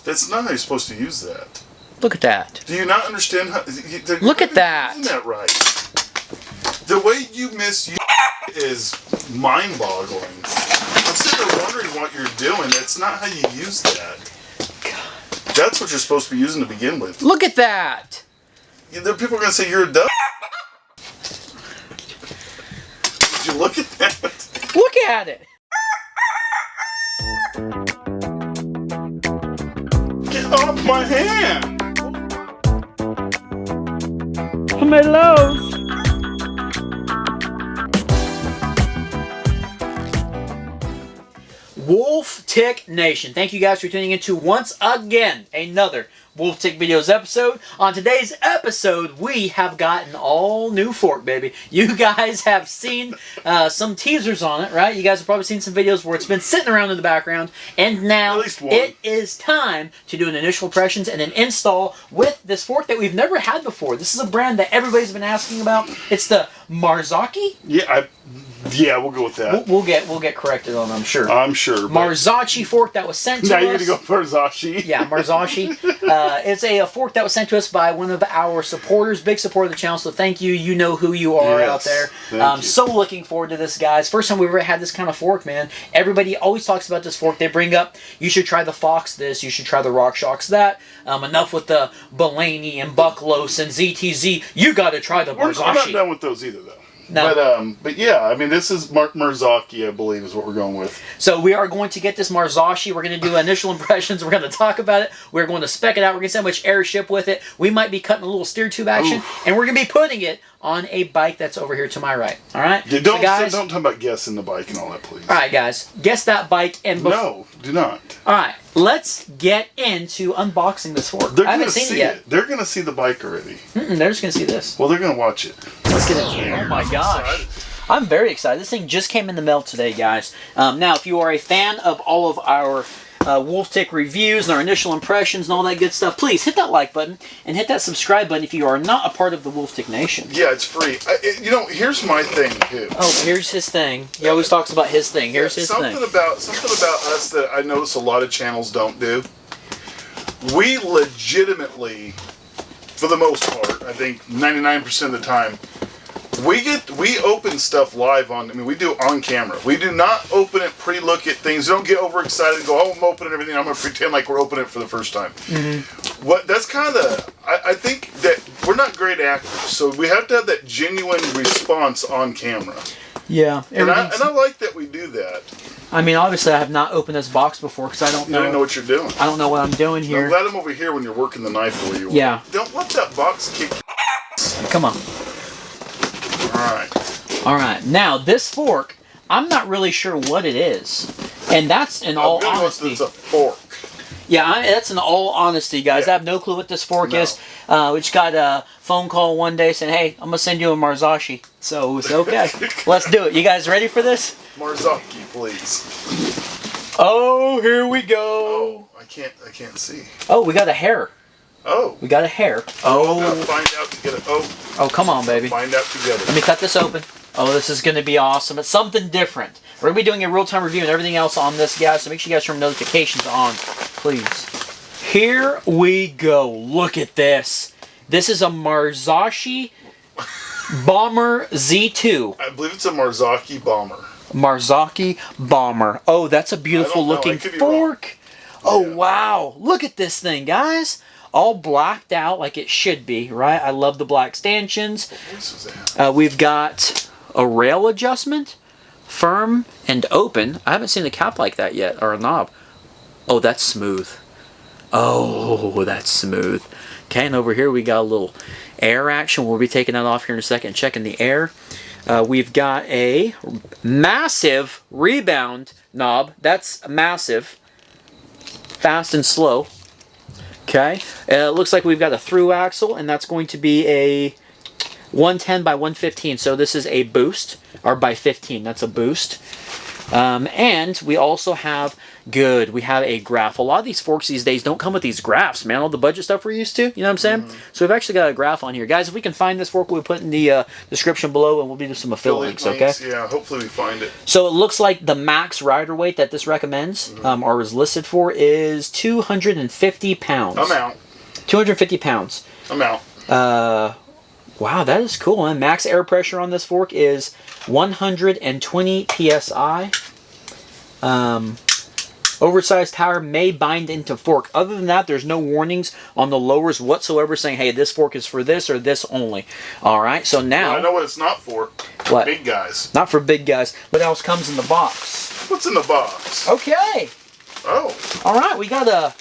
That's not how you're supposed to use that. Look at that. Do you not understand how... Look at that. Isn't that right? The way you misuse is mind-boggling. I'm sitting there wondering what you're doing. That's not how you use that. That's what you're supposed to be using to begin with. Look at that. People are going to say you're a dumb. Did you look at that? Look at it. Get off my hand. Hello. Wolf Tick Nation, thank you guys for tuning into once again another Wolf Tick Videos episode. On today's episode, we have got an all new fork, baby. You guys have seen some teasers on it, right? You guys have probably seen some videos where it's been sitting around in the background, and now it is time to do an initial impressions and an install with this fork that we've never had before. This is a brand that everybody's been asking about. It's the Marzocchi. Yeah, we'll go with that. We'll get corrected on, I'm sure. I'm sure. Marzocchi fork that was sent to us. Now you're going to go Marzocchi. Yeah, Marzocchi. It's a fork that was sent to us by one of our supporters, big supporter of the channel, so thank you. You know who you are out there. So looking forward to this, guys. First time we've ever had this kind of fork, man. Everybody always talks about this fork. They bring up, you should try the Fox this, you should try the RockShox that. Enough with the Bellini and Bucklos and ZTZ. You got to try the Marzocchi. We're not done with those either, though. No. But yeah, I mean, this is Marzocchi, I believe, is what we're going with. So we are going to get this Marzocchi. We're going to do initial impressions. We're going to talk about it. We're going to spec it out. We're going to see how much airship with it. We might be cutting a little steer tube action, and we're going to be putting it on a bike that's over here to my right. All right? Yeah, don't talk about guessing the bike and all that, please. All right, guys. Guess that bike. And no, do not. All right. Let's get into unboxing this fork. I haven't seen it yet. They're going to see the bike already. They're just going to see this. Well, they're going to watch it. Let's get into it. Oh, my gosh. I'm very excited. This thing just came in the mail today, guys. Now, if you are a fan of all of our Wolf Tick reviews and our initial impressions and all that good stuff, please hit that like button and hit that subscribe button if you are not a part of the Wolf Tick Nation. Yeah, it's free. You know, here's my thing, too. Oh, here's his thing. He always talks about his thing. Here's his thing. Something about us that I notice a lot of channels don't do. We legitimately, for the most part, I think 99% of the time, we open stuff live on. I mean, we do it on camera. We do not open it, pre-look at things. We don't get overexcited and go, "Oh, I'm opening everything. I'm going to pretend like we're opening it for the first time." That's kind of I think that we're not great actors, so we have to have that genuine response on camera. Yeah, and I like that we do that. I mean, obviously, I have not opened this box before because I don't know. You don't know what you're doing. I don't know what I'm doing here. I'm glad I'm over here when you're working the knife the way you want. Yeah. Don't let that box kick your ass. Come on. All right. Now, this fork, I'm not really sure what it is. And that's in all honesty. It's a fork. Yeah, that's in all honesty, guys. I have no clue what this fork is. We just got a phone call one day saying, "Hey, I'm going to send you a Marzocchi." So it's okay. Let's do it. You guys ready for this? Marzocchi, please. Oh, here we go. Oh, I can't see. Oh, we got a hair. Oh. We got a hair. Oh. We're gonna find out together. Oh, come on, baby. Find out together. Let me cut this open. Oh, this is going to be awesome. It's something different. We're going to be doing a real-time review and everything else on this, guys, so make sure you guys turn notifications on, please. Here we go. Look at this. This is a Marzocchi Bomber Z2. I believe it's a Marzocchi Bomber. Marzocchi Bomber. Oh, that's a beautiful-looking fork. Oh, yeah. Wow. Look at this thing, guys. All blacked out like it should be, right? I love the black stanchions. We've got a rail adjustment, firm and open. I haven't seen a cap like that yet, or a knob. Oh, that's smooth. Oh, that's smooth. Okay, and over here we got a little air action. We'll be taking that off here in a second, checking the air. We've got a massive rebound knob. That's massive. Fast and slow. Okay, it looks like we've got a through axle, and that's going to be a 110 by 115. So this is a boost, or by 15. That's a boost. And we also have, we have a graph. A lot of these forks these days don't come with these graphs, man. All the budget stuff we're used to, you know what I'm saying? So we've actually got a graph on here. Guys, if we can find this fork, we'll put in the description below, and we'll do some affiliate links, okay? Yeah, hopefully we find it. So it looks like the max rider weight that this recommends, or is listed for, is 250 pounds. I'm out. 250 pounds. I'm out. Wow, that is cool, man. Max air pressure on this fork is 120 psi. Oversized tower may bind into fork. Other than that, there's no warnings on the lowers whatsoever saying, hey, this fork is for this or this only. All right, so now... Well, I know what it's not for. What? Big guys. Not for big guys. What else comes in the box? What's in the box? Okay. Oh. All right, we got a...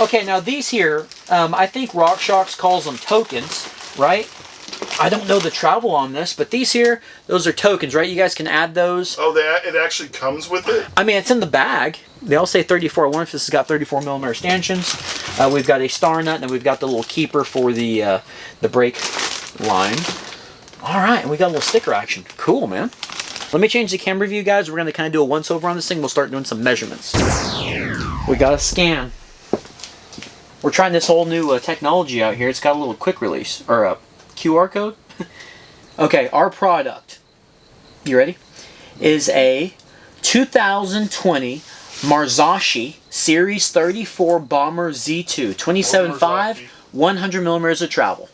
Okay, now these here, I think RockShox calls them tokens, right? I don't know the travel on this, but these here, those are tokens, right? You guys can add those. Oh, it actually comes with it? I mean, it's in the bag. They all say 34. I wonder if this has got 34 millimeter stanchions. We've got a star nut, and then we've got the little keeper for the brake line. All right, and we got a little sticker action. Cool, man. Let me change the camera view, guys. We're going to kind of do a once-over on this thing. We'll start doing some measurements. We got a scan. We're trying this whole new technology out here. It's got a little quick release, or a QR code. Okay, our product, you ready, is a 2020 Marzocchi Series 34 Bomber Z2, 27.5, 100 millimeters of travel.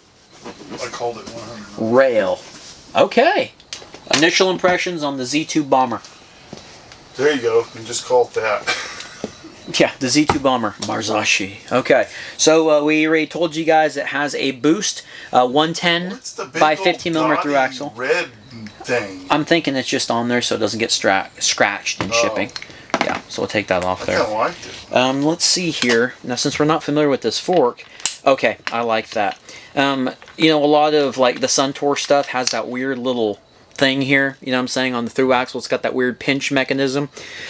I called it 100. Rail. Okay. Initial impressions on the Z2 Bomber. There you go. You can just call it that. Yeah, the Z2 Bomber, Marzocchi. Okay, so we already told you guys it has a boost, 110 by 15 millimeter through axle. Red thing. I'm thinking it's just on there so it doesn't get scratched in shipping. Yeah, so we'll take that off there. I kind of liked it. Let's see here. Now, since we're not familiar with this fork, okay, I like that. You know, a lot of like the Suntour stuff has that weird little thing here, you know what I'm saying, on the through axle. It's got that weird pinch mechanism.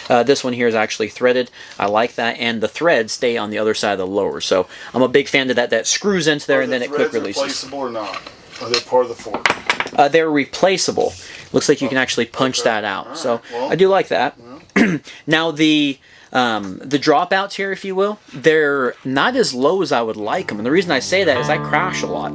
This one here is actually threaded. I like that, and the threads stay on the other side of the lower. So I'm a big fan of that. That screws into there and then it quick releases. Are the threads replaceable or not? Are they part of the fork? They're replaceable. Looks like you can actually punch that out. Right, so well, I do like that. Well. Now the dropouts here, if you will, they're not as low as I would like them. And the reason I say that is I crash a lot.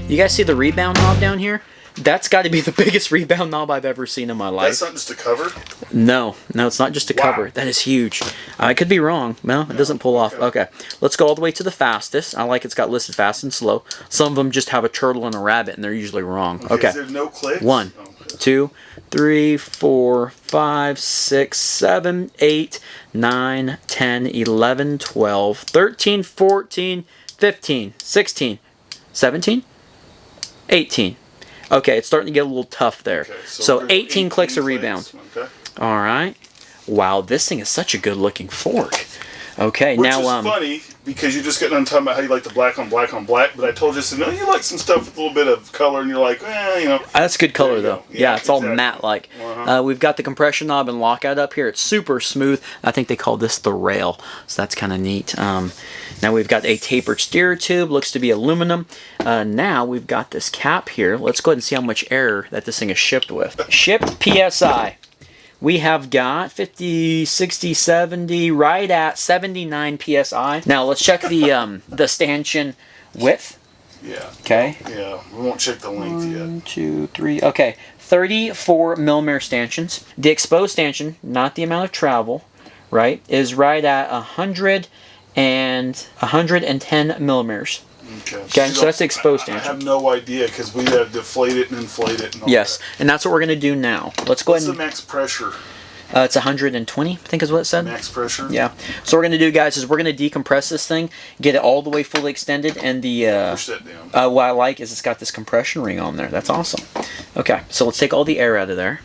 You guys see the rebound knob down here? That's got to be the biggest rebound knob I've ever seen in my life. That's not just a cover? No, it's not just a cover. That is huge. I could be wrong. No, it doesn't pull off. Okay, let's go all the way to the fastest. I like it's got listed fast and slow. Some of them just have a turtle and a rabbit, and they're usually wrong. Okay. Is there no clicks? 1, 2, 3, 4, 5, 6, 7, 8, 9, 10, 11, 12, 13, 14, 15, 16, 17, 18. Okay, it's starting to get a little tough there. Okay, so 18 clicks of rebound. Okay. All right. Wow, this thing is such a good looking fork. Okay, Which is funny because you're just getting on talking about how you like the black on black on black, but I told you, no, you like some stuff with a little bit of color, and you're like, you know. That's good color though. Yeah, it's all matte-like. We've got the compression knob and lockout up here. It's super smooth. I think they call this the rail, so that's kind of neat. Now we've got a tapered steer tube. Looks to be aluminum. Now we've got this cap here. Let's go ahead and see how much air that this thing is shipped with. Shipped PSI. We have got 50, 60, 70, right at 79 PSI. Now let's check the stanchion width. Yeah. Okay. Yeah, we won't check the length yet. 1, 2, 3. Okay, 34 millimeter stanchions. The exposed stanchion, not the amount of travel, right, is right at 100 and 110 millimeters. Okay, so that's the exposed stanchion. I have no idea because we had to deflate it and inflate it and all that. And that's what we're going to do now. Let's go ahead and... What's the max pressure? It's 120, I think is what it said. Max pressure? Yeah. So what we're going to do, guys, is we're going to decompress this thing, get it all the way fully extended, and the... push that down. What I like is it's got this compression ring on there. That's awesome. Okay, so let's take all the air out of there.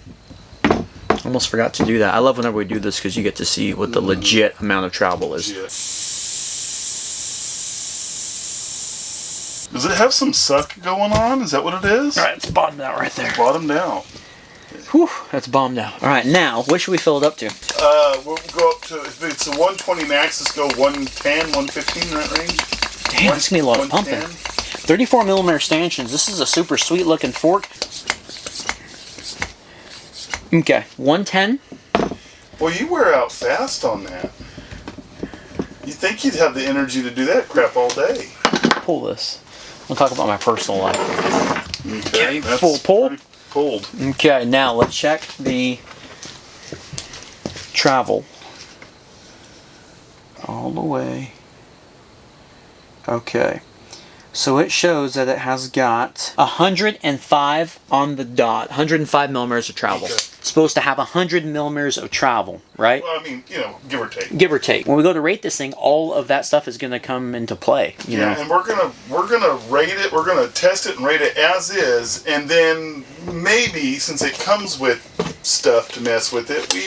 Almost forgot to do that. I love whenever we do this because you get to see what the legit amount of travel is. Does it have some suck going on? Is that what it is? All right, it's bottomed out right there. Bottomed out. Whew, that's bombed out. All right, now, what should we fill it up to? We'll go up to, if it's a 120 max, let's go 110, 115 in that range. Damn, that's going to be a lot of pumping. 34mm stanchions. This is a super sweet looking fork. Okay, 110. Well, you wear out fast on that. You think you'd have the energy to do that crap all day. Pull this. We'll talk about my personal life. Okay, that's full pull. Pulled. Okay, now let's check the travel. All the way. Okay. So it shows that it has got 105 on the dot. 105 millimeters of travel. Okay. It's supposed to have 100 millimeters of travel, right? Well, I mean, you know, give or take. Give or take. When we go to rate this thing, all of that stuff is going to come into play. You know? And we're gonna rate it. We're gonna test it and rate it as is, and then maybe since it comes with stuff to mess with it, we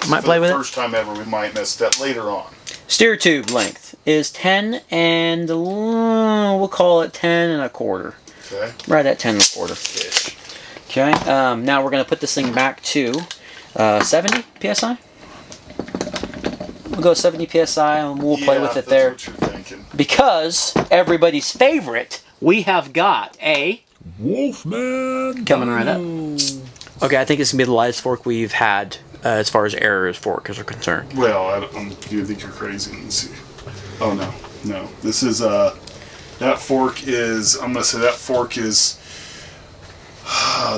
might play with it. First time ever, we might mess with that later on. Steer tube length is 10 and we'll call it 10 and a quarter. Okay. Right at 10 and a quarter. Ish. Okay. Now we're going to put this thing back to 70 psi. We'll go 70 psi and we'll play with it there. That's what you're thinking. Because everybody's favorite, we have got a Wolfman coming right up. Okay, I think it's going to be the lightest fork we've had as far as errors forks are concerned. Well, you think you're crazy. Let's see. Oh no. This is that fork is. I'm gonna say that fork is.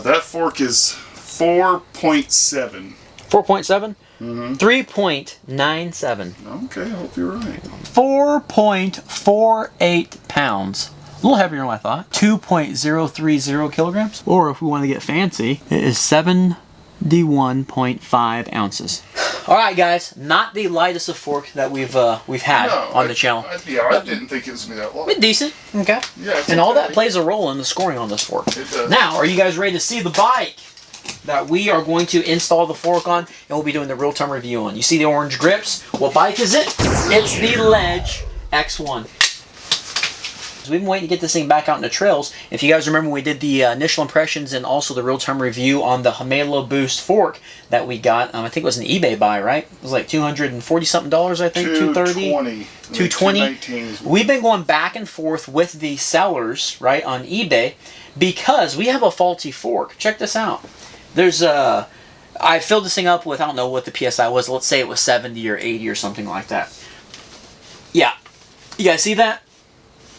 That fork is 4.7. 4.7? 3.97. Okay, I hope you're right. 4.48 pounds. A little heavier than I thought. 2.030 kilograms. Or if we want to get fancy, it is 71.5 ounces. Alright guys, not the lightest of fork that we've had on the channel. I didn't think it was going to be that long. But decent, okay. Yeah, and all that plays a role in the scoring on this fork. It does. Now, are you guys ready to see the bike that we are going to install the fork on and we'll be doing the real-time review on? You see the orange grips? What bike is it? It's the Ledge X1. So we've been waiting to get this thing back out in the trails. If you guys remember, we did the initial impressions and also the real-time review on the Himalo Boost fork that we got. I think it was an eBay buy, right? It was like $240-something, I think. $230. $220. We've been going back and forth with the sellers, right, on eBay because we have a faulty fork. Check this out. There's I filled this thing up with, I don't know what the PSI was. Let's say it was 70 or 80 or something like that. Yeah. You guys see that?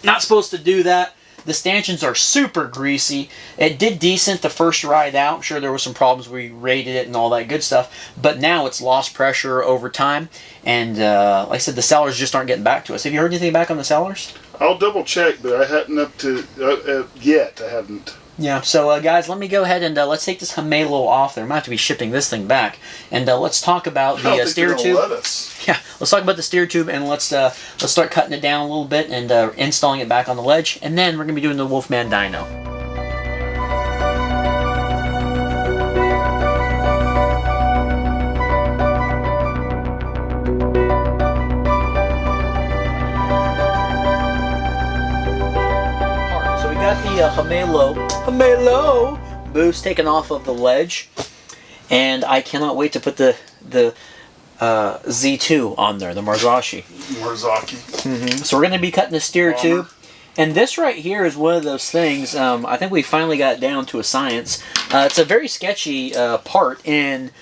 Not supposed to do that. The stanchions are super greasy. It did decent the first ride out. I'm sure there were some problems. We rated it and all that good stuff. But now it's lost pressure over time. And like I said, the sellers just aren't getting back to us. Have you heard anything back on the sellers? I'll double check, but I hadn't up to yet. I haven't. Yeah, so guys, let me go ahead and let's take this Himalo off there. I might have to be shipping this thing back. And let's talk about the steer tube. Let us. Yeah, let's talk about the steer tube and let's start cutting it down a little bit and installing it back on the ledge. And then we're going to be doing the Wolfman Dyno. So we got the Himalo Boost taken off of the ledge. And I cannot wait to put the Z2 on there, the Marzocchi. So we're going to be cutting the steer tube. And this right here is one of those things, I think we finally got it down to a science. It's a very sketchy part in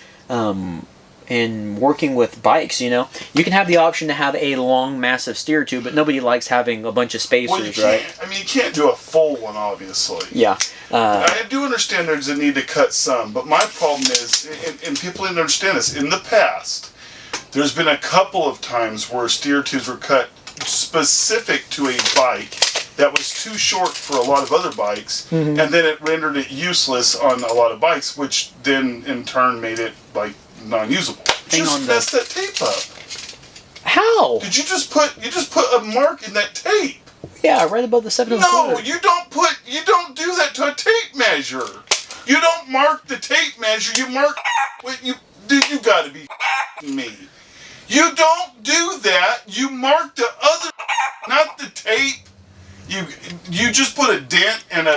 working with bikes, you know. You can have the option to have a long, massive steer tube, but nobody likes having a bunch of spacers, right? I mean, you can't do a full one, obviously. Yeah. I do understand there's a need to cut some, but my problem is, and people didn't understand this, in the past, there's been a couple of times where steer tubes were cut specific to a bike that was too short for a lot of other bikes, and then it rendered it useless on a lot of bikes, which then in turn made it like non-usable. Just messed that tape up. How? Did you just put a mark in that tape? Yeah, right above the 7 1/4. No, you don't do that to a tape measure. You don't mark the tape measure. You mark you gotta be me. You don't do that. You mark the other, not the tape. You just put a dent and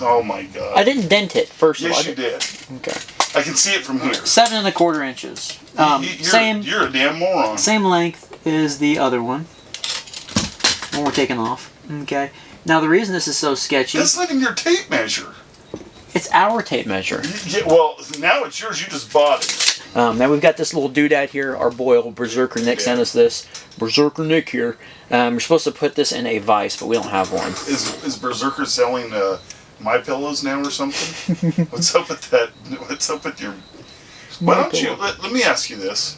oh my god. I didn't dent it first of all. Yes, you did. Okay. I can see it from here. 7 1/4 inches. You're a damn moron. Same length as the other one. When we're taking off. Okay. Now the reason this is so sketchy, That's not even your tape measure. it's our tape measure. Yeah, well, now it's yours. You just bought it. Now we've got this little doodad here. Our boy, old Berserker Nick, sent us this. Berserker Nick here. We're supposed to put this in a vise, but we don't have one. Is Berserker selling My Pillows now or something? What's up with that? What's up with your... Why don't you... Let me ask you this.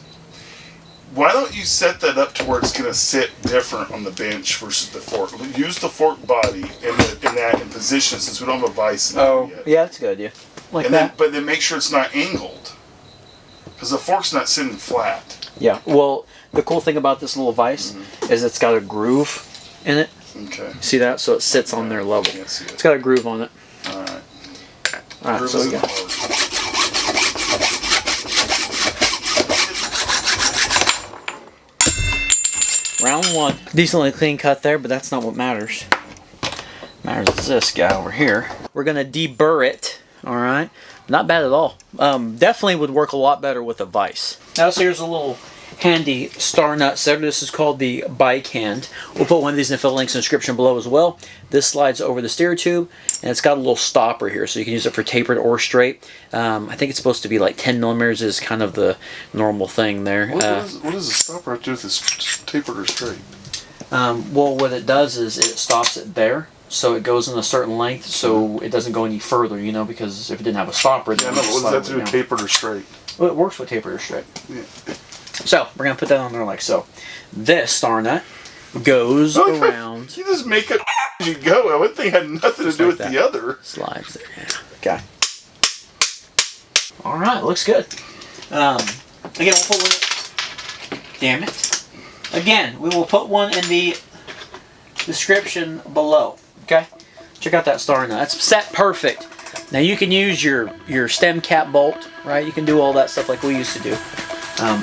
Why don't you set that up to where it's going to sit different on the bench versus the fork? Use the fork body in position, since we don't have a vise in it yet. Yeah, that's a good idea. Like and that. Then, but then make sure it's not angled. Because the fork's not sitting flat. Yeah, well, the cool thing about this little vise is it's got a groove in it. Okay. See that? So it sits on their level. Can't see it. It's got a groove on it. Alright. Alright, so we got... Round one. Decently clean cut there, but that's not what matters. Matters is this guy over here. We're gonna deburr it. Alright. Not bad at all. Definitely would work a lot better with a vise. Now, so here's a little handy star nut setter. This is called the bike hand. We'll put one of these in the fill links in the description below as well. This slides over the steer tube, and it's got a little stopper here, so you can use it for tapered or straight. I think it's supposed to be like 10 millimeters is kind of the normal thing there. What does the stopper have to do with this tapered or straight? Well, what it does is it stops it there. So it goes in a certain length, so it doesn't go any further, you know, because if it didn't have a stopper, Yeah, no, but what does that have to do with tapered or straight? Well, it works with tapered or straight. Yeah. So, we're going to put that on there like so. This star nut goes around. You just make it as you go. One thing had nothing to do with the other. Slides there, yeah. Okay. Alright, looks good. Again, we'll put one... Damn it. Again, we will put one in the description below. Okay? Check out that star nut. That's set perfect. Now you can use your stem cap bolt, right? You can do all that stuff like we used to do.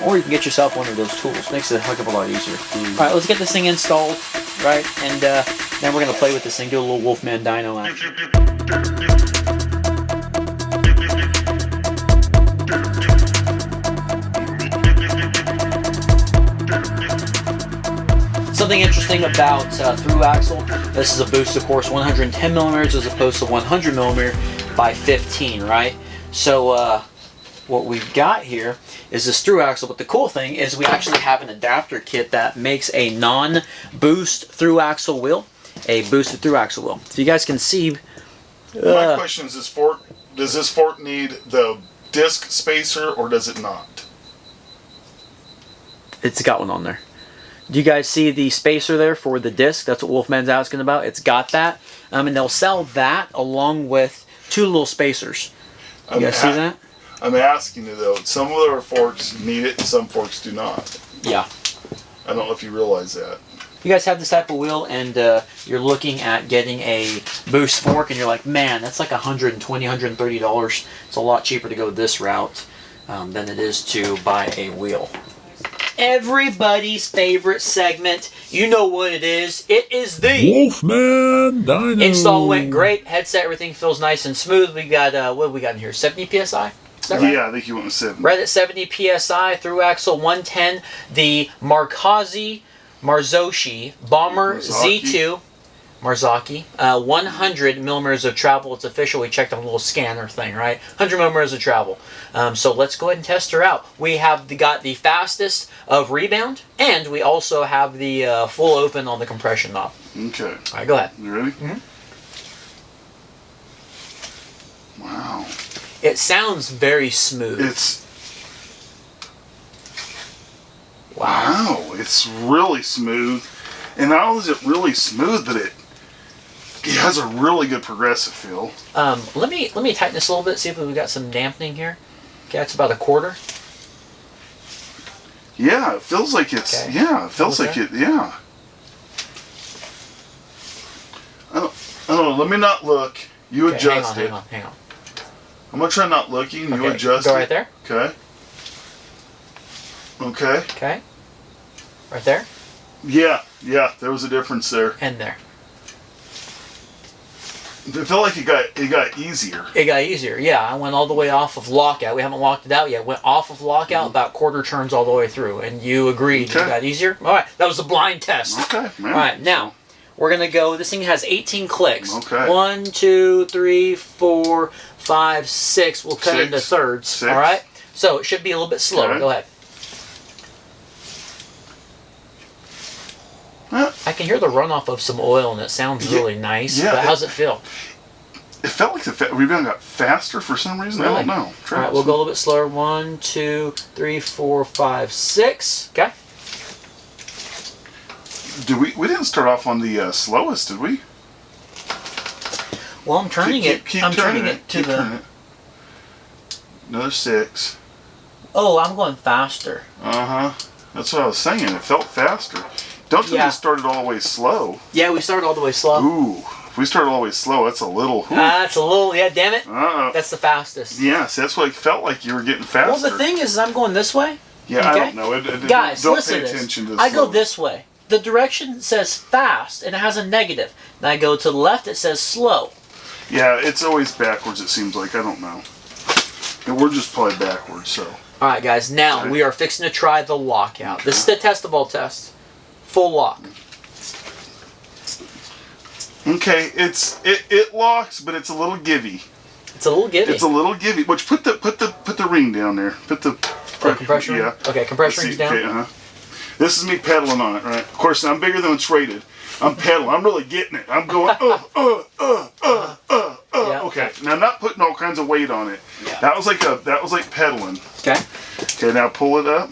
Or you can get yourself one of those tools. Makes it a heck of a lot easier. Alright, let's get this thing installed, right? And then we're going to play with this thing, do a little Wolfman Dyno action. Something interesting about through axle, this is a boost, of course, 110 millimeters as opposed to 100 millimeter by 15, right? So what we've got here is this through axle, but the cool thing is we actually have an adapter kit that makes a non-boost through axle wheel, a boosted through axle wheel. So you guys can see. My question is, does this fork need the disc spacer or does it not? It's got one on there. Do you guys see the spacer there for the disc? That's what Wolfman's asking about. It's got that. And they'll sell that along with two little spacers. You guys see that? I'm asking you though, some of our forks need it and some forks do not. Yeah. I don't know if you realize that. You guys have this type of wheel and you're looking at getting a boost fork and you're like, man, that's like $120, $130. It's a lot cheaper to go this route than it is to buy a wheel. Everybody's favorite segment. You know what it is. It is the Wolfman Dyno. Install went great. Headset, everything feels nice and smooth. We got, what have we got in here? 70 PSI? Is that right? Yeah, I think you went with 70. Right at 70 PSI, through axle 110. The Marzocchi Bomber Z2. Marzocchi. 100 millimeters of travel. It's official. We checked on a little scanner thing, right? 100 millimeters of travel. So let's go ahead and test her out. We have got the fastest of rebound, and we also have the full open on the compression knob. Okay. All right, go ahead. You ready? Mm-hmm. Wow. It sounds very smooth. Wow. It's really smooth. And not only is it really smooth, but it has a really good progressive feel. Let me tighten this a little bit, see if we've got some dampening here. Okay, that's about a quarter. Yeah, it feels like it's, okay. Yeah, it feels like it, yeah. I don't know, let me not look. You okay, adjust it. Hang on. I'm going to try not looking, you okay, adjust it. Go right there. Okay. Okay. Okay. Right there. Yeah, there was a difference there. And there. It felt like it got easier. It got easier, yeah. I went all the way off of lockout. We haven't locked it out yet. Went off of lockout, about quarter turns all the way through. And you agreed it got easier? All right, that was a blind test. Okay, man. All right, now, We're going to go, this thing has 18 clicks. Okay. 1, 2, 3, 4, 5, 6. We'll cut it into thirds. 6. All right? So it should be a little bit slower. Okay. Go ahead. I can hear the runoff of some oil, and it sounds really nice. Yeah, but how's it feel? It felt like the rebound got faster for some reason. Really? I don't know. All right, we'll go a little bit slower. 1, 2, 3, 4, 5, 6. Okay. We didn't start off on the slowest, did we? Well, I'm turning I'm turning it to the... Another 6. Oh, I'm going faster. Uh-huh. That's what I was saying. It felt faster. Don't tell me it started all the way slow. Yeah, we started all the way slow. Ooh. If we started all the way slow, that's a little... That's a little... Yeah, damn it. Uh-oh. That's the fastest. Yes, that's what it felt like you were getting faster. Well, the thing is, I'm going this way. Yeah, okay? I don't know. Guys, don't listen pay to attention this. to I go slow. this way. The direction says fast, and it has a negative. Then I go to the left, it says slow. Yeah, it's always backwards, it seems like. I don't know. And we're just probably backwards, so... All right, guys. Now, we are fixing to try the lockout. This is the test of all tests. Full lock. Okay, it locks, but it's a little givey. It's a little givey. It's a little givey. Which put the ring down there. Put the compression ring? Yeah. Okay, compression ring's down. Okay, This is me pedaling on it, right? Of course, I'm bigger than what's rated. I'm pedaling. I'm really getting it. I'm going Yeah, Okay. Now I'm not putting all kinds of weight on it. Yeah. That was like pedaling. Okay. Okay, now pull it up.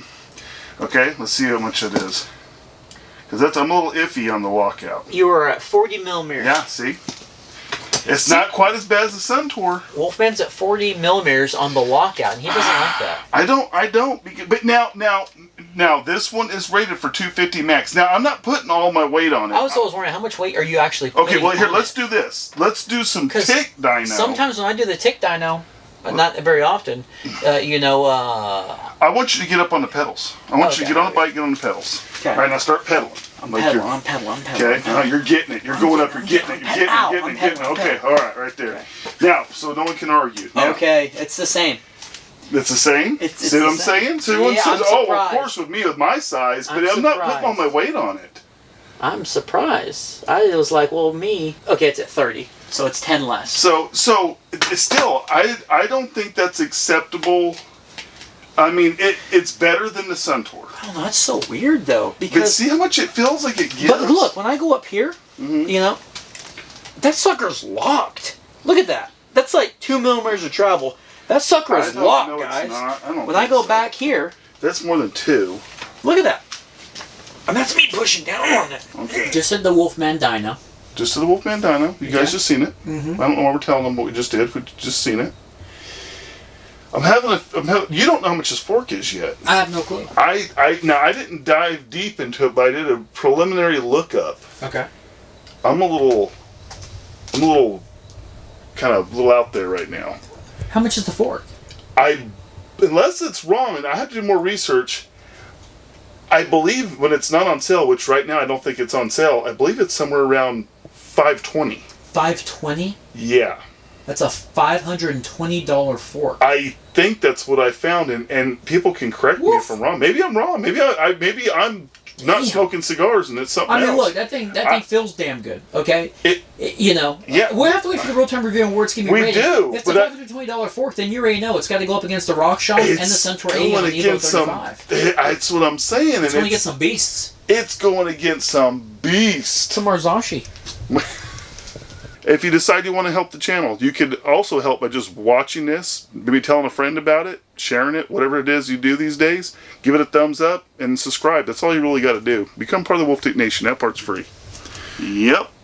Okay, let's see how much it is. Because I'm a little iffy on the walkout. You are at 40 millimeters. Yeah, see? It's not quite as bad as the Suntour. Wolfman's at 40 millimeters on the lockout, and he doesn't like that. I don't. But now this one is rated for 250 max. Now I'm not putting all my weight on it. I was always wondering, how much weight are you actually putting Okay, well here, on let's it? do this. Let's do some tick dyno. Sometimes when I do the tick dyno, not very often, I want you to get up on the pedals. I want you to get on the bike, get on the pedals. Okay. All right, now start pedaling. I'm pedaling. Okay, now you're getting it. You're going up. You're getting it. You're getting it. Okay, all right, right there. Now, so no one can argue. Now, Okay, it's the same. it's the same. It's See what I'm saying? See what I'm saying? I'm Oh, of surprised. course, with me with my size, but I'm I'm not putting all surprised. my weight on it. I'm surprised. I was like, well, me. Okay, it's at 30, so it's 10 less. So it's still, I don't think that's acceptable. I mean, it's better than the Suntour. I don't know. That's so weird though, But because see how much it feels like it gives. but look, when I go up here, that sucker's locked. Look at that. That's like 2 millimeters of travel. That sucker is locked, no, guys. It's not. I don't When I think go so. back here, That's more than 2. look at that. And that's me pushing down on it. Okay. Just said the Wolfman Dyno. Just to the Wolfman Dyno. You guys just seen it. Mm-hmm. I don't know why we're telling them what we just did. We've just seen it. You don't know how much this fork is yet. I have no clue. Now I didn't dive deep into it, but I did a preliminary lookup. Okay. I'm a little out there right now. How much is the fork? Unless it's wrong, and I have to do more research. I believe when it's not on sale, which right now I don't think it's on sale, I believe it's somewhere around $520. $520? Yeah. That's a $520 fork. I think that's what I found, and people can correct me if I'm wrong. Maybe I'm wrong. Maybe I'm not smoking cigars and it's something else. I mean, look, that thing feels damn good. Okay, Yeah. we have to wait for the Real Time Review Awards to give me We rating. do, If it's a $520 fork, then you already know it's got to go up against the Rock Shot and the Centaur 80 on the Evo 35. That's what I'm saying. It's going to get some beasts. It's going against some beast. Some Marzocchi. If you decide you want to help the channel, you could also help by just watching this, maybe telling a friend about it, sharing it, whatever it is you do these days. Give it a thumbs up and subscribe. That's all you really got to do. Become part of the Wolf Tick Nation. That part's free. Yep.